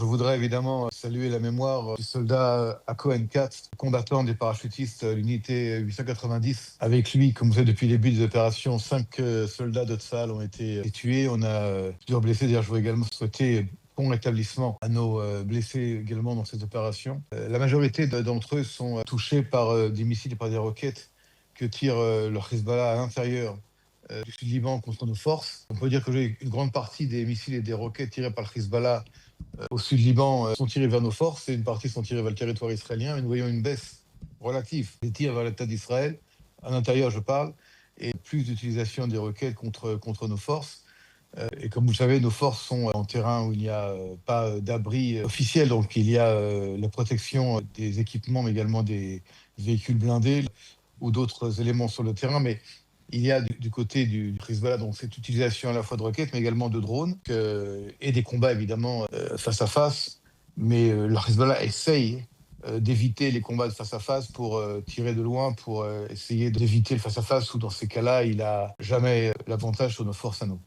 Je voudrais évidemment saluer la mémoire du soldat Cohen 4, combattant des parachutistes, l'unité 890. Avec lui, comme vous savez, depuis le début des opérations, 5 soldats de Tsahal ont été tués. On a plusieurs blessés. D'ailleurs, je voudrais également souhaiter bon rétablissement à nos blessés également dans ces opérations. La majorité d'entre eux sont touchés par des missiles et par des roquettes que tire le Hezbollah à l'intérieur du Sud-Liban contre nos forces. On peut dire que une grande partie des missiles et des roquettes tirés par le Hezbollah au Sud-Liban sont tirés vers nos forces et une partie sont tirés vers le territoire israélien. Mais nous voyons une baisse relative des tirs vers l'État d'Israël, à l'intérieur je parle, et plus d'utilisation des roquettes contre nos forces. Et comme vous le savez, nos forces sont en terrain où il n'y a pas d'abri officiel, donc il y a la protection des équipements, mais également des véhicules blindés ou d'autres éléments sur le terrain. Mais il y a du côté du Hezbollah, donc cette utilisation à la fois de roquettes, mais également de drones, et des combats évidemment face à face. Mais le Hezbollah essaye d'éviter les combats de face à face pour tirer de loin, pour essayer d'éviter le face à face, où dans ces cas-là, il a jamais l'avantage sur nos forces à nous.